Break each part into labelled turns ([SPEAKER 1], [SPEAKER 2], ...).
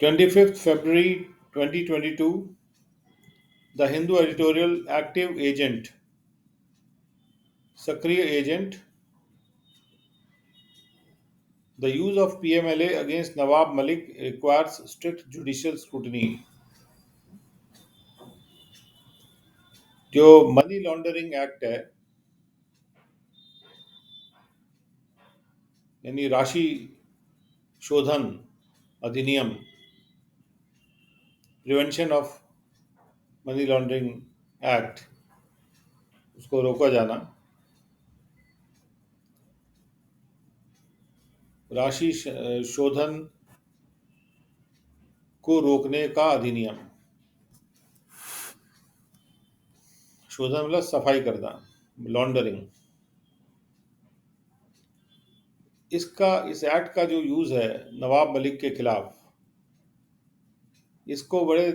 [SPEAKER 1] 25th February 2022, The Hindu editorial active agent, सक्रिय agent, the use of PMLA against Nawab Malik requires strict judicial scrutiny. जो money laundering act है यानी राशि शोधन अधिनियम, prevention of money laundering act, उसको रोका जाना, राशि शोधन को रोकने का अधिनियम, शोधन मतलब सफाई करना, लॉन्ड्रिंग, इस एक्ट का जो यूज है नवाब मलिक के खिलाफ, इसको बड़े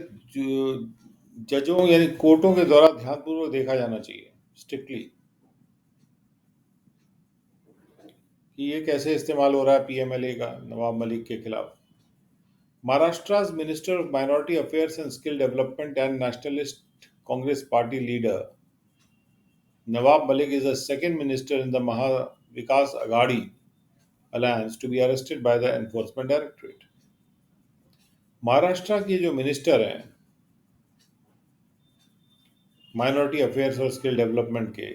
[SPEAKER 1] जजों यानी कोर्टों के द्वारा ध्यानपूर्वक देखा जाना चाहिए, स्ट्रिक्टली, कि ये कैसे इस्तेमाल हो रहा है पीएमएलए का नवाब मलिक के खिलाफ. Maharashtra's Minister of Minority Affairs and Skill Development and Nationalist Congress Party leader Nawab Malik is the second minister in the Maha Vikas Aghadi alliance to be arrested by the Enforcement Directorate. Maharashtra के जो minister हैं minority affairs और skill development के,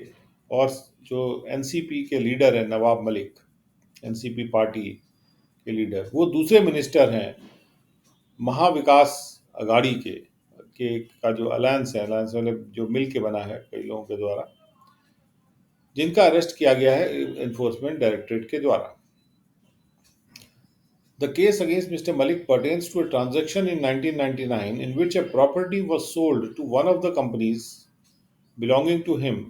[SPEAKER 1] और जो NCP के leader हैं Nawab Malik, NCP party के लीडर, वो दूसरे मिनिस्टर हैं महाविकास अघाड़ी के का जो अलायंस है, अलायंस मतलब जो मिल के बना है कई लोगों के द्वारा, जिनका अरेस्ट किया गया है एनफोर्समेंट डायरेक्टरेट के द्वारा. The case against Mr. Malik pertains to a transaction in 1999 in which a property was sold to one of the companies belonging to him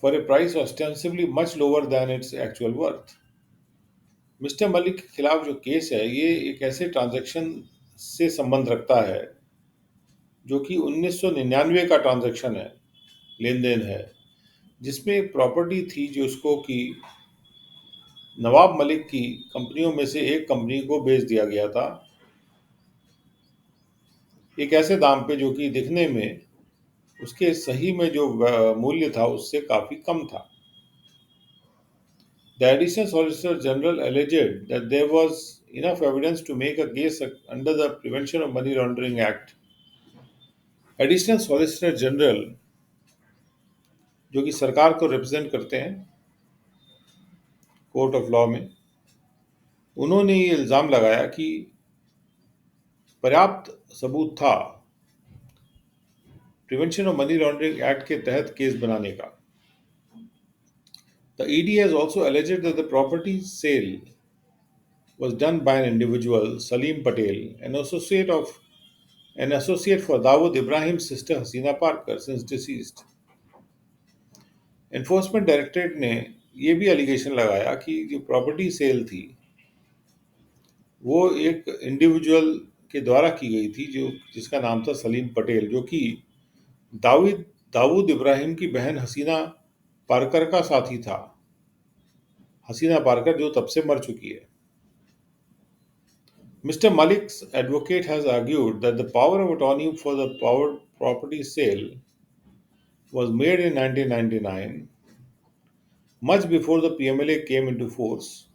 [SPEAKER 1] for a price ostensibly much lower than its actual worth. Mister Malik के खिलाफ जो case है ये एक ऐसे transaction से संबंध रखता है जो कि 1999 का ट्रांजैक्शन है, लेन देन है, जिसमें एक प्रॉपर्टी थी जो उसको कि नवाब मलिक की कंपनियों में से एक कंपनी को बेच दिया गया था एक ऐसे दाम पे जो कि दिखने में उसके सही में जो मूल्य था उससे काफी कम था. The Additional Solicitor General alleged that there was enough evidence to make a case under the Prevention of Money Laundering Act. Additional solicitor general जो कि सरकार को रिप्रेजेंट करते हैं कोर्ट ऑफ लॉ में, उन्होंने ये इल्ज़ाम लगाया कि पर्याप्त सबूत था prevention of money laundering act के तहत केस बनाने का. The ED has also alleged that the property sale was done by an individual, Salim Patel, an associate for Dawood Ibrahim's sister Hasina Parker, since deceased. Enforcement directorate ने ये भी allegation लगाया कि जो प्रॉपर्टी सेल थी वो एक individual के द्वारा की गई थी जो जिसका नाम था सलीम पटेल, जो कि दाऊद इब्राहिम की बहन हसीना पारकर का साथी था. हसीना पारकर जो तब से मर चुकी है. Mr. Malik's advocate has argued that the power of attorney for the property sale was made in 1999, much before the PMLA came into force,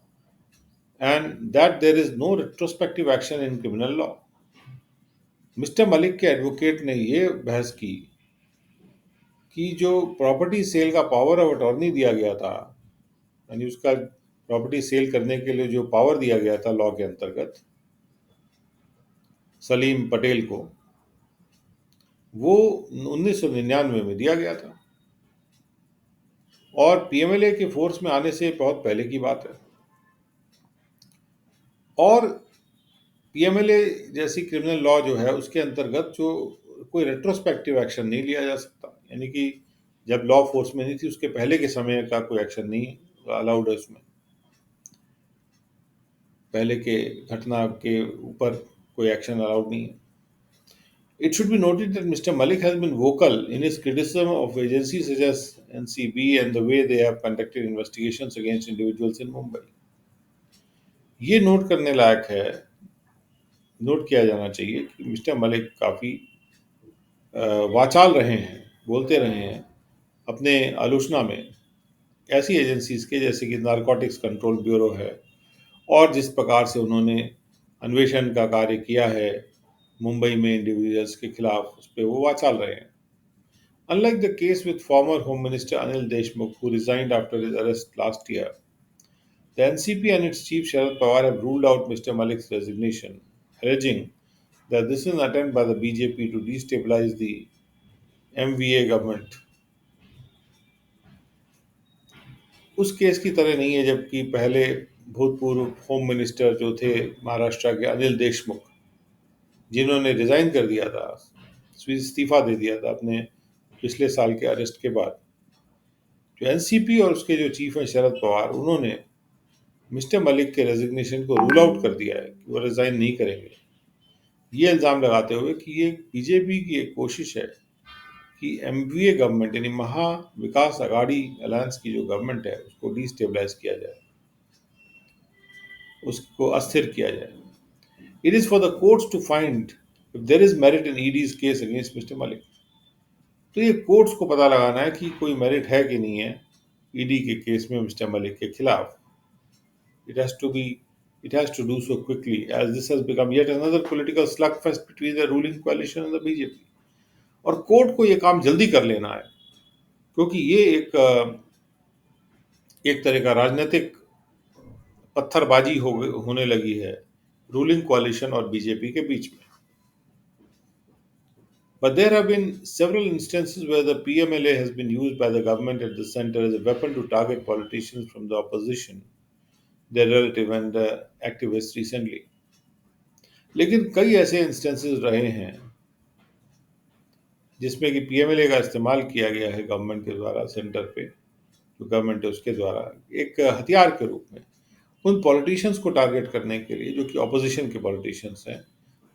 [SPEAKER 1] and that there is no retrospective action in criminal law. Mister Malik के advocate ने ये बहस की कि जो property cell का power of attorney दिया गया था, यानी उसका प्रॉपर्टी सेल करने के लिए जो पावर दिया गया था लॉ के अंतर्गत सलीम पटेल को, वो 1999 में दिया गया था और पीएमएलए के फोर्स में आने से बहुत पहले की बात है. और पीएमएलए जैसी क्रिमिनल लॉ जो है उसके अंतर्गत जो कोई रेट्रोस्पेक्टिव एक्शन नहीं लिया जा सकता, यानी कि जब लॉ फोर्स में नहीं थी उसके पहले के समय का कोई एक्शन नहीं अलाउड है उसमें, पहले के घटना के ऊपर कोई एक्शन अलाउड नहीं है. It should be noted that Mr. Malik has been vocal in his criticism of agencies such as NCB and the way they have conducted investigations against individuals in Mumbai. ये note करने लायक है note किया जाना चाहिए कि mister Malik काफ़ी वाचाल रहे हैं, बोलते रहे हैं अपने आलोचना में ऐसी एजेंसीज के जैसे कि नारकोटिक्स कंट्रोल ब्यूरो है, और जिस प्रकार से उन्होंने अन्वेषण का कार्य किया है मुंबई में इंडिविजुअल्स के खिलाफ, उस पर वो वाचाल रहे हैं। Unlike the case with former Home Minister Anil Deshmukh, who resigned after his arrest last year, the NCP and its chief Sharad Pawar have ruled out Mr. Malik's resignation, alleging that this is an attempt by the BJP to destabilize the MVA government. उस case की तरह नहीं है जबकि पहले भूतपूर्व home minister जो थे महाराष्ट्र के अनिल देशमुख, जिन्होंने रिजाइन कर दिया था, इस्तीफा दे दिया था अपने पिछले साल के अरेस्ट के बाद, जो एनसीपी और उसके जो चीफ हैं शरद पवार, उन्होंने मिस्टर मलिक के रेजिग्नेशन को रूल आउट कर दिया है कि वो रिजाइन नहीं करेंगे, ये इल्ज़ाम लगाते हुए कि ये बीजेपी की एक कोशिश है कि एमवीए गवर्नमेंट यानी महा विकास अघाड़ी अलायंस की जो गवर्नमेंट है उसको डिस्टेबलाइज किया जाए, उसको अस्थिर किया जाए। It is for the courts to find if there is merit in ED's case against mister Malik. तो ये कोर्ट्स को पता लगाना है कि कोई मेरिट है कि नहीं है ईडी के केस में मिस्टर मलिक के खिलाफ। It has to be it has to do so quickly as this has become yet another political slugfest between the ruling coalition and the BJP। और कोर्ट को ये काम जल्दी कर लेना है क्योंकि ये एक तरह का राजनीतिक पत्थरबाजी होने लगी है रूलिंग कोalition और बीजेपी के बीच में। But there have been several instances where the PMLA has been used by the government at the center as a weapon to target politicians from the opposition, their relative and activists recently। लेकिन कई ऐसे instances रहे हैं जिसमें कि PMLA का इस्तेमाल किया गया है गवर्नमेंट के द्वारा, सेंटर पे जो गवर्नमेंट है उसके द्वारा एक हथियार के रूप में उन पॉलिटिशियंस को टारगेट करने के लिए जो कि ऑपोजिशन के पॉलिटिशियंस हैं,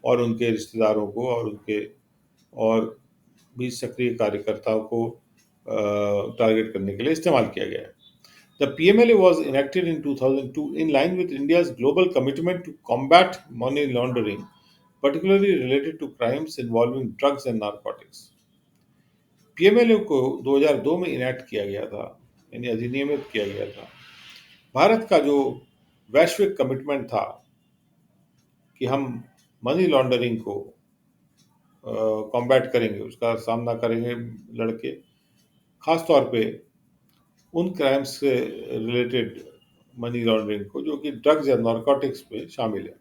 [SPEAKER 1] और उनके रिश्तेदारों को और उनके और भी सक्रिय कार्यकर्ताओं को टारगेट करने के लिए इस्तेमाल किया गया है। The PMLA was enacted in 2002 in line with India's global commitment to combat money laundering, particularly related to crimes involving drugs and narcotics। PMLA को 2002 में इनेक्ट किया गया था, यानी अधिनियमित किया गया था। भारत का जो वैश्विक कमिटमेंट था कि हम मनी लॉन्ड्रिंग को कॉम्बैट करेंगे, उसका सामना करेंगे लड़के, खास तौर पे उन क्राइम्स से रिलेटेड मनी लॉन्ड्रिंग को जो कि ड्रग्स या नारकोटिक्स में शामिल है।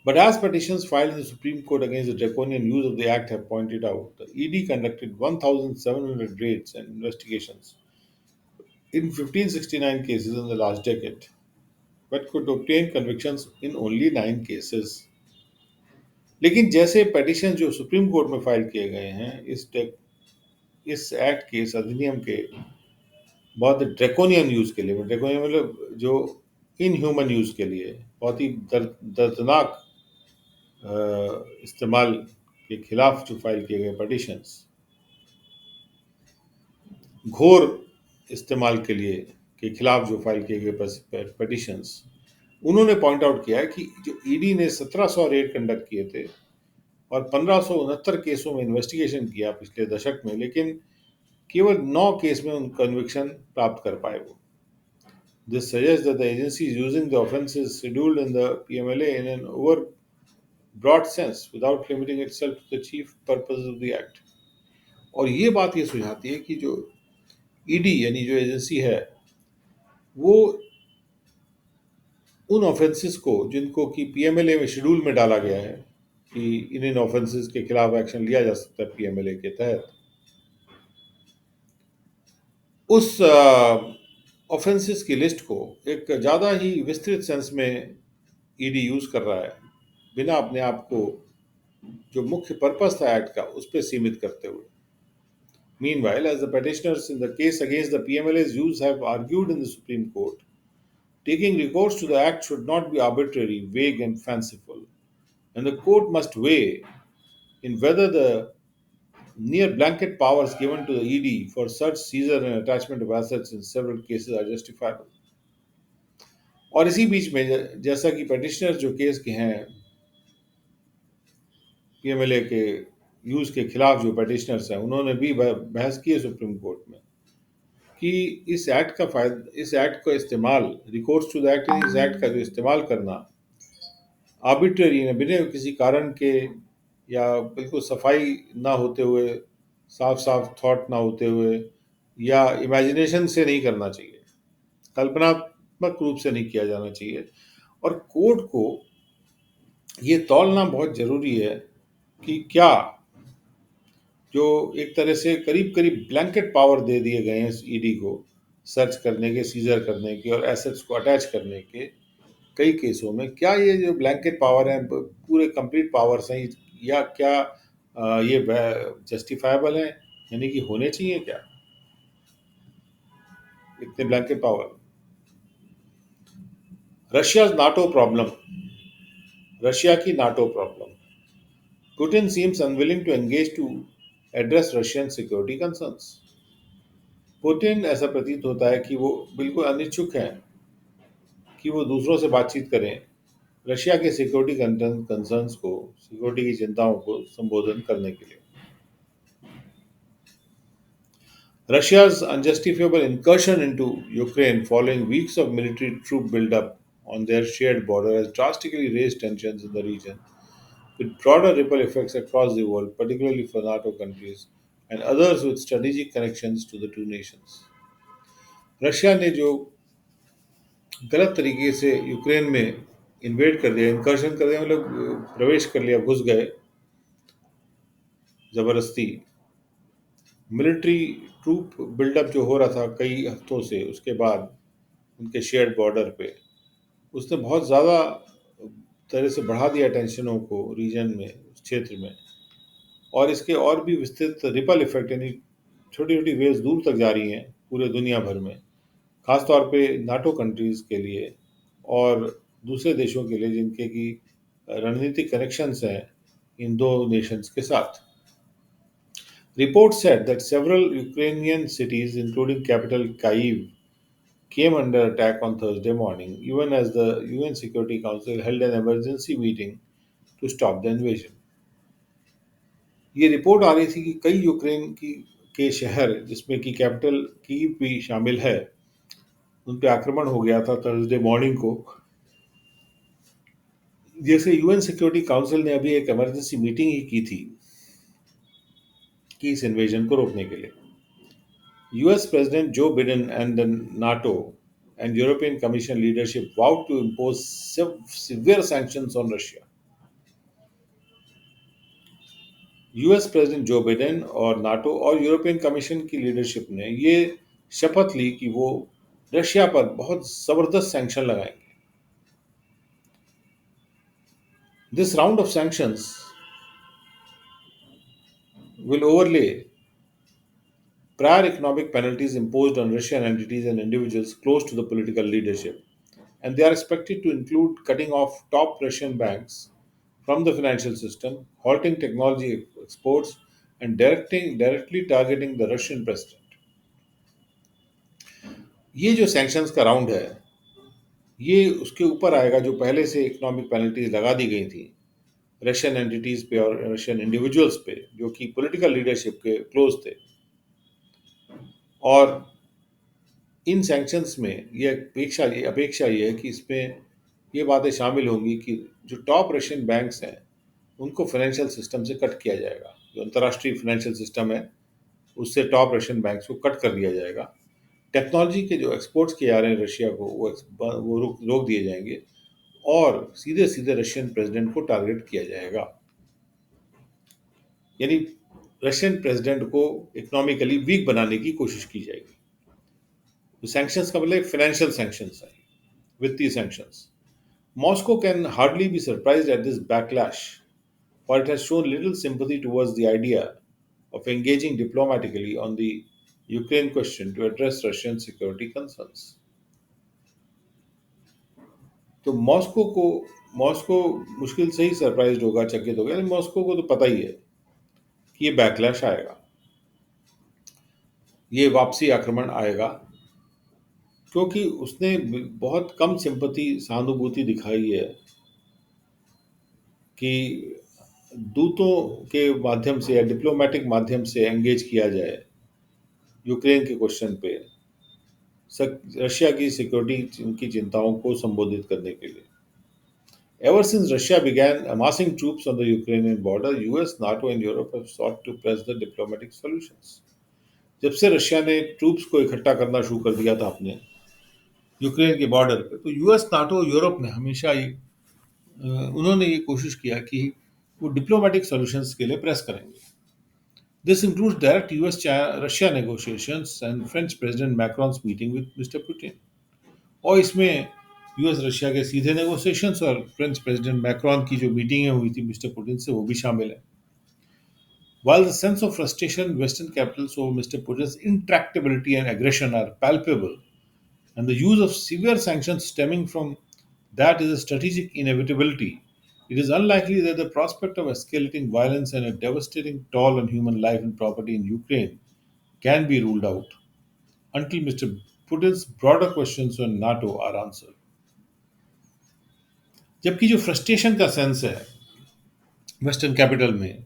[SPEAKER 1] But as petitions filed in the Supreme Court against the draconian use of the Act have pointed out, the ED conducted 1,700 raids and investigations in 1569 cases in the last decade, but could obtain convictions in only 9 cases। लेकिन जैसे petition जो supreme court में file किए गए हैं इस act के, इस अधिनियम के बहुत ड्रैकोनियन यूज के लिए, ड्रैकोनियन मतलब जो इनह्यूमन यूज के लिए बहुत ही दर्दनाक इस्तेमाल के खिलाफ जो फाइल किए गए पटिशन्स, घोर इस्तेमाल के लिए के खिलाफ जो फाइल किए गए पटिशन्स, उन्होंने पॉइंट आउट किया है कि जो ईडी ने 1700 रेड कंडक्ट किए थे और 1569 केसों में इन्वेस्टिगेशन किया पिछले दशक में, लेकिन केवल 9 केस में उन कन्विक्शन प्राप्त कर पाए वो। This suggests that the agency is using the offences scheduled in the PMLA in an over broad sense without limiting itself to the chief purposes of the act। और ये बात ये सुझाती है कि जो ईडी यानी जो एजेंसी है वो उन ऑफेंसेस को जिनको कि पीएमएलए में शेड्यूल में डाला गया है कि इन ऑफेंसेस के खिलाफ एक्शन लिया जा सकता है पीएमएलए के तहत, उस ऑफेंसेस की लिस्ट को एक ज़्यादा ही विस्तृत सेंस में ईडी यूज़ कर रहा है, बिना अपने आप को जो मुख्य पर्पस था एक्ट का उस पर सीमित करते हुए। Meanwhile, as the petitioners in the case against the PMLA's use have argued in the Supreme Court, taking recourse to the act should not be arbitrary, vague, and fanciful, and the court must weigh in whether the near blanket powers given to the ED for search, seizure, and attachment of assets in several cases are justifiable। और इसी बीच में जैसा कि petitioner जो case के हैं, PMLA के use के खिलाफ जो पेटिशनर्स हैं, उन्होंने भी बहस की है सुप्रीम कोर्ट में कि इस एक्ट का इस्तेमाल, रिकोर्स टू द एक्ट, इस एक्ट का जो इस्तेमाल करना आर्बिट्रेरी है, बिना किसी कारण के या बिल्कुल सफाई ना होते हुए, साफ साफ थॉट ना होते हुए, या इमेजिनेशन से नहीं करना चाहिए, कल्पनात्मक रूप से नहीं किया जाना चाहिए। और कोर्ट को ये तौलना बहुत जरूरी है कि क्या जो एक तरह से करीब करीब ब्लैंकेट पावर दे दिए गए हैं ईडी को, सर्च करने के, सीजर करने के और एसेट्स को अटैच करने के कई केसों में, क्या ये जो ब्लैंकेट पावर है पूरे कंप्लीट पावर्स हैं, या क्या ये जस्टिफाइबल है, यानी कि होने चाहिए क्या इतने blanket power? Russia NATO problem, Russia की NATO problem, Putin seems unwilling to engage to address Russian security concerns. Putin, ऐसा प्रतीत होता है कि वो बिल्कुल अनिच्छुक हैं कि वो दूसरों से बातचीत करें रशिया के सिक्योरिटी कंसर्न्स को, सिक्योरिटी की चिंताओं को संबोधन करने के लिए। Russia's unjustifiable incursion into Ukraine following weeks of military troop buildup on their shared border has drastically raised tensions in the region, with broader ripple effects across the world, particularly for NATO countries and others with strategic connections to the two nations. Russia ने जो गलत तरीके से Ukraine में invade कर दिया, incursion कर दिया, मतलब प्रवेश कर लिया, घुस गए जबरदस्ती, मिलिट्री ट्रूप बिल्डअप जो हो रहा था कई हफ्तों से, उसके बाद उनके शेयर्ड बॉर्डर पे उसने बहुत ज़्यादा तरह से बढ़ा दिया टेंशनों को रीजन में, उस क्षेत्र में। और इसके और भी विस्तृत रिपल इफेक्ट, यानी छोटी छोटी वेव्स दूर तक जा रही हैं पूरे दुनिया भर में, खासतौर पे नाटो कंट्रीज़ के लिए और दूसरे देशों के लिए जिनके की रणनीतिक कनेक्शंस हैं इन दो नेशंस के साथ। Reports said that several Ukrainian cities, including capital Kyiv, came under attack on Thursday morning, even as the UN Security Council held an emergency meeting to stop the invasion. ये report आ रही थी कि कई Ukraine की के शहर, जिसमें कि कैपिटल कीव भी शामिल है, उन पे आक्रमण हो गया था थर्सडे मॉर्निंग को। जैसे यूएन सिक्योरिटी काउंसिल ने अभी एक इमरजेंसी मीटिंग ही की थी कि इस इन्वेजन को रोकने के लिए। US President Joe Biden and the NATO and European Commission leadership vowed to impose severe sanctions on Russia. US president Joe Biden और नाटो और यूरोपियन कमीशन की लीडरशिप ने ये शपथ ली कि वो रशिया पर बहुत जबरदस्त सैंक्शन लगाएंगे। This round of sanctions will overlay prior economic penalties imposed on Russian entities and individuals close to the political leadership, and they are expected to include cutting off top Russian banks from the financial system, halting technology exports, and directly targeting the Russian president. ये जो sanctions का round है, ये उसके ऊपर आएगा जो पहले से इकोनॉमिक पेनल्टीज लगा दी गई थी रशियन एंटिटीज पे और रशियन इंडिविजुअल्स पे जो कि पॉलिटिकल लीडरशिप के क्लोज थे। और इन सैंक्शंस में ये अपेक्षा ये है कि इसमें ये बातें शामिल होंगी कि जो टॉप रशियन बैंक्स हैं उनको फाइनेंशियल सिस्टम से कट किया जाएगा। जो अंतर्राष्ट्रीय फाइनेंशियल सिस्टम है उससे टॉप रशियन बैंक्स को कट कर दिया जाएगा। टेक्नोलॉजी के जो एक्सपोर्ट्स किए जा रहे हैं रशिया को, वो रोक दिए जाएंगे और सीधे सीधे रशियन प्रेसिडेंट को टारगेट किया जाएगा। यानी रशियन प्रेसिडेंट को इकोनॉमिकली वीक बनाने की कोशिश की जाएगी। तो सैंक्शंस का मतलब फाइनेंशियल सैंक्शंस है, वित्तीय sanctions. Moscow can hardly be surprised at this backlash, for it has shown little sympathy towards the idea of engaging diplomatically on the Ukraine question to address Russian security concerns. तो Moscow मुश्किल से ही surprise होगा, चकित होगा। Moscow को तो पता ही है कि ये बैकलैश आएगा, ये वापसी आक्रमण आएगा। क्योंकि उसने बहुत कम सिंपैथी सहानुभूति दिखाई है कि दूतों के माध्यम से या डिप्लोमेटिक माध्यम से एंगेज किया जाए यूक्रेन के क्वेश्चन पे रशिया की सिक्योरिटी की चिंताओं को संबोधित करने के लिए. Ever since Russia began amassing troops on the Ukrainian border, US, NATO, and Europe have sought to press the diplomatic solutions. जब से रशिया ने ट्रूप्स को इकट्ठा करना शुरू कर दिया था अपने यूक्रेन के बॉर्डर पे, तो यूएस, नाटो, यूरोप ने हमेशा उन्होंने ये कोशिश किया कि वो डिप्लोमेटिक सॉल्यूशंस के लिए प्रेस करेंगे. This includes direct US Russia negotiations and French president Macron's meeting with mister Putin. और इसमें यूएस रशिया के सीधे नेगोशिएशंस और फ्रेंच प्रेसिडेंट मैक्रॉन की जो मीटिंगें हुई थी मिस्टर पुतिन से, वो भी शामिल है. While the sense of frustration in Western capitals over Mr. Putin's intractability and aggression are palpable, and the use of severe sanctions stemming from that is a strategic inevitability, it is unlikely that the prospect of escalating violence and a devastating toll on human life and property in Ukraine can be ruled out until Mr. Putin's broader questions on NATO are answered. जबकि जो frustration का sense है western capital में,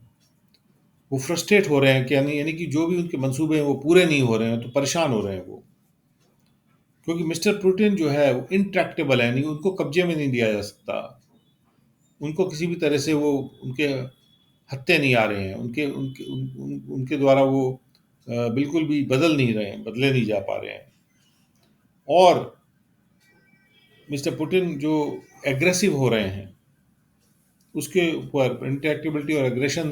[SPEAKER 1] वो frustrate हो रहे हैं कि यानी कि जो भी उनके मंसूबे हैं वो पूरे नहीं हो रहे हैं, तो परेशान हो रहे हैं वो, क्योंकि मिस्टर पुतिन जो है वो इंट्रैक्टेबल है, नहीं उनको कब्जे में नहीं दिया जा सकता, उनको किसी भी तरह से वो उनके हत्थे नहीं आ रहे हैं, उनके उनके उनके द्वारा वो बिल्कुल भी बदल नहीं रहे हैं, बदले नहीं जा पा रहे हैं. और मिस्टर पुतिन जो एग्रेसिव हो रहे हैं उसके ऊपर इंटरेक्टिबिलिटी और एग्रेशन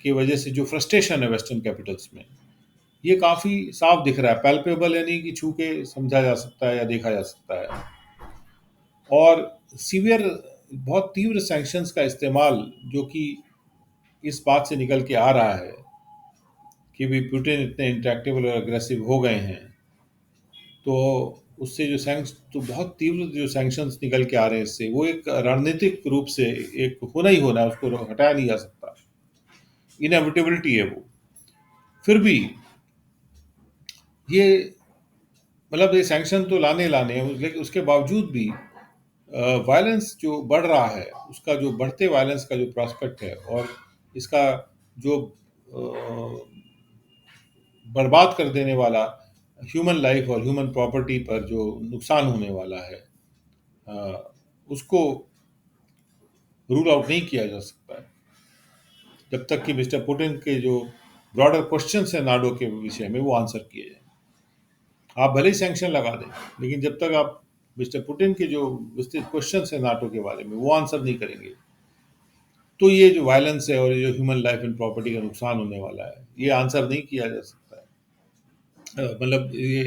[SPEAKER 1] की वजह से जो फ्रस्ट्रेशन है वेस्टर्न कैपिटल्स में, ये काफ़ी साफ दिख रहा है, पैल्पेबल, यानी कि छू के समझा जा सकता है या देखा जा सकता है. और सीवियर, बहुत तीव्र सैंक्शंस का इस्तेमाल जो कि इस बात से निकल के आ रहा है कि भी पुतिन इतने इंटरेक्टेबल और अग्रेसिव हो गए हैं, तो उससे जो तो बहुत तीव्र जो सैंक्शंस निकल के आ रहे हैं इससे, वो एक रणनीतिक रूप से एक होना ही होना है, उसको हटाया नहीं जा सकता, इनएविटेबिलिटी है वो. फिर भी ये मतलब ये सैंक्शन तो लाने लाने हैं, लेकिन उसके बावजूद भी वायलेंस जो बढ़ रहा है, उसका जो बढ़ते वायलेंस का जो प्रॉस्पेक्ट है और इसका जो बर्बाद कर देने वाला ह्यूमन लाइफ और ह्यूमन प्रॉपर्टी पर जो नुकसान होने वाला है, उसको रूल आउट नहीं किया जा सकता है जब तक कि मिस्टर पुतिन के जो ब्रॉडर क्वेश्चन है नाडो के विषय में वो आंसर किए जाए. आप भले ही सैंक्शन लगा दें, लेकिन जब तक आप मिस्टर पुतिन के जो विस्तृत क्वेश्चन है नाटो के बारे में वो आंसर नहीं करेंगे, तो ये जो वायलेंस है और ये जो ह्यूमन लाइफ एंड प्रॉपर्टी का नुकसान होने वाला है, ये आंसर नहीं किया जा सकता है, मतलब ये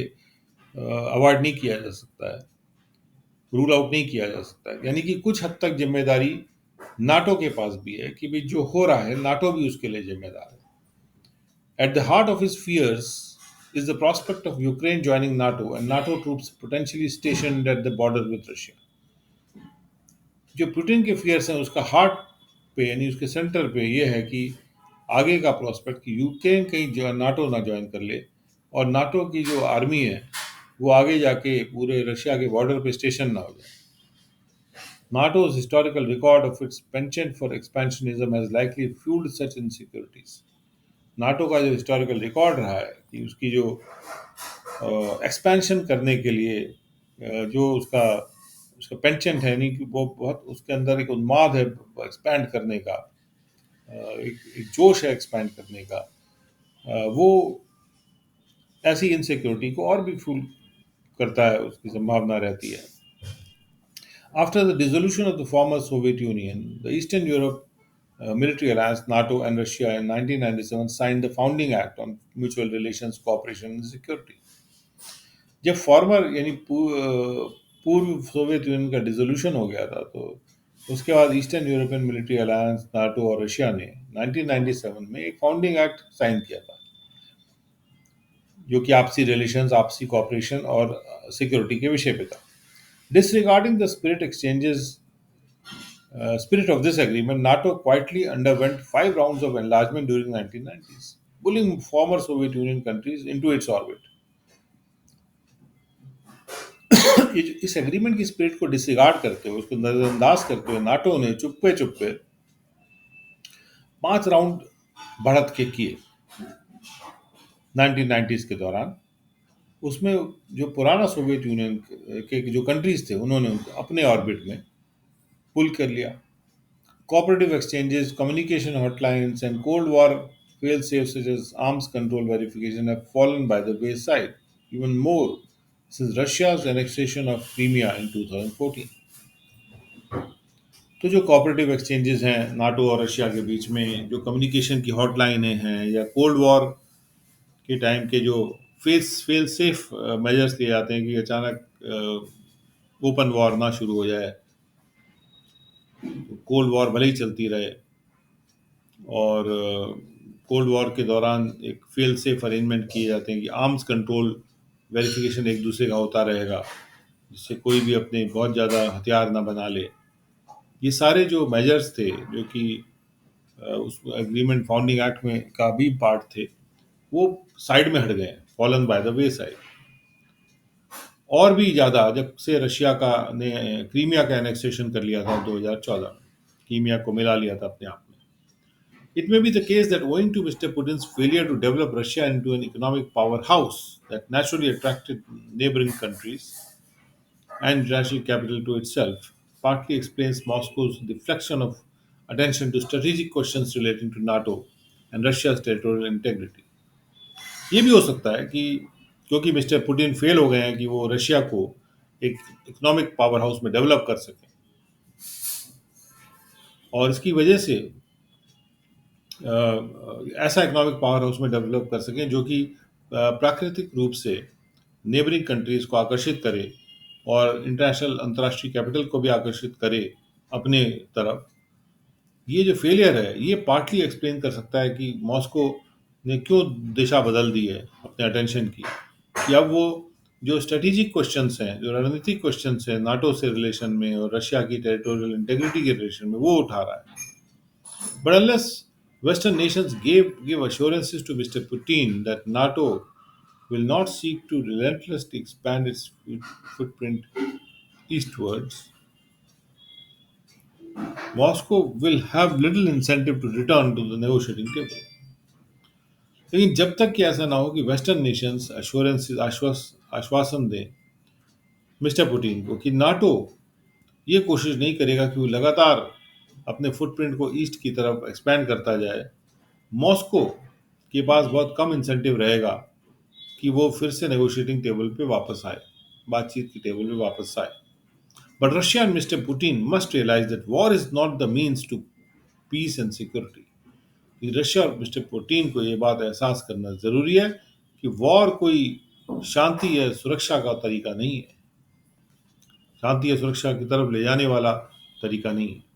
[SPEAKER 1] अवॉइड नहीं किया जा सकता है, रूल आउट नहीं किया जा सकता है. यानी कि कुछ हद तक जिम्मेदारी नाटो के पास भी है कि भाई जो हो रहा है नाटो भी उसके लिए जिम्मेदार है. At the heart of his fears is the prospect of Ukraine joining NATO and NATO troops potentially stationed at the border with Russia. जो पुतिन के फियर्स हैं उसका हार्ट पे यानी उसके सेंटर पे ये है कि आगे का प्रोस्पेक्ट कि यूक्रेन कहीं जो नाटो ना ज्वाइन कर ले और नाटो की जो आर्मी है वो आगे जाके पूरे रशिया के बॉर्डर पे स्टेशन ना हो जाए. NATO's historical record of its penchant for expansionism has likely fueled such insecurities. NATO का जो हिस्टोरिकल रिकॉर्ड रहा है कि उसकी जो एक्सपेंशन करने के लिए जो उसका उसका पेंचेंट है, नहीं कि वो बहुत उसके अंदर एक उन्माद है एक्सपैंड करने का, एक जोश है एक्सपैंड करने का, वो ऐसी इनसिक्योरिटी को और भी फुल करता है, उसकी संभावना रहती है. After the dissolution of the former Soviet union, the eastern Europe military alliance NATO and Russia in 1997 signed the Founding Act on Mutual Relations, Cooperation and Security. जब फॉर्मर यानी पूर्व सोवियत यूनियन का डिसोल्यूशन हो गया था, तो उसके बाद eastern European military alliance NATO और रशिया ने 1997 में एक फाउंडिंग एक्ट साइन किया था जो कि आपसी रिलेशंस, आपसी कॉपरेशन और सिक्योरिटी के विषय पे था. Disregarding the spirit of this agreement, NATO quietly underwent 5 rounds of enlargement during the 1990s, pulling former Soviet Union countries into its orbit. इस एग्रीमेंट की स्पिरिट को डिसरिगार्ड करते हुए, उसको नजरअंदाज करते हुए, नाटो ने चुप्पे चुप्पे 5 राउंड बढ़त के किए 1990s के दौरान। उसमें जो पुराना सोवियत यूनियन के जो कंट्रीज थे, उन्होंने उनको अपने ऑर्बिट में पुल कर लिया। Cooperative exchanges, communication hotlines, and Cold War fail-safes such as arms control verification have fallen by the wayside, even more since Russia's annexation of Crimea in 2014. तो जो कोऑपरेटिव एक्सचेंजेस हैं नाटो और रशिया के बीच में, जो कम्युनिकेशन की हॉटलाइनें हैं, या कोल्ड वॉर के टाइम के जो फेल सेफ मेजर्स लिए जाते हैं कि अचानक ओपन वॉर ना शुरू हो जाए, कोल्ड वॉर भले ही चलती रहे, और कोल्ड वॉर के दौरान एक फेल सेफ अरेंजमेंट किए जाते हैं कि आर्म्स कंट्रोल वेरिफिकेशन एक दूसरे का होता रहेगा, जिससे कोई भी अपने बहुत ज़्यादा हथियार ना बना ले। ये सारे जो मेजर्स थे, जो कि उस एग्रीमेंट फाउंडिंग एक्ट में का भी पार्ट थे, वो साइड में हट गए, fallen by the way side. और भी ज़्यादा जब से रशिया का ने क्रीमिया का एनेक्सेशन कर लिया था 2014 में, क्रीमिया को मिला लिया था अपने आप में। It may be the case that owing to Mr. Putin's failure to develop Russia into an economic powerhouse that naturally attracted neighboring countries and international capital to itself, partly explains Moscow's deflection of attention to strategic questions relating to NATO and Russia's territorial integrity. ये भी हो सकता है कि क्योंकि mister Putin fail हो गए हैं कि वो रशिया को एक इकोनॉमिक पावर हाउस में डेवलप कर सकें, और इसकी वजह से ऐसा इकोनॉमिक पावर हाउस में डेवलप कर सकें जो कि प्राकृतिक रूप से नेबरिंग कंट्रीज को आकर्षित करे और इंटरनेशनल अंतर्राष्ट्रीय कैपिटल को भी आकर्षित करे अपने तरफ। ये जो फेलियर है, ये पार्टली एक्सप्लेन कर सकता है कि मॉस्को ने क्यों दिशा बदल दी है अपने अटेंशन की, कि अब वो जो स्ट्रेटेजिक क्वेश्चंस हैं, जो रणनीतिक क्वेश्चंस हैं नाटो से रिलेशन में और रशिया की टेरिटोरियल इंटेग्रिटी के रिलेशन में, वो उठा रहा है। But unless Western nations give assurances to Mr. Putin that NATO will not seek to relentlessly expand its footprint eastwards, Moscow will have little incentive to return to the negotiating table. लेकिन जब तक कि ऐसा ना हो कि western Nations आश्वासन दें मिस्टर पुतिन को कि नाटो ये कोशिश नहीं करेगा कि वो लगातार अपने फुटप्रिंट को ईस्ट की तरफ एक्सपैंड करता जाए, मॉस्को के पास बहुत कम इंसेंटिव रहेगा कि वो फिर से नेगोशिएटिंग टेबल पे वापस आए, बातचीत की टेबल पे वापस आए। But Russia and mister Putin must realise that war is not the means to peace and security. Russia और मिस्टर पुतिन को ये बात एहसास करना जरूरी है कि वॉर कोई शांति या सुरक्षा का तरीका नहीं है, शांति या सुरक्षा की तरफ ले जाने वाला तरीका नहीं है।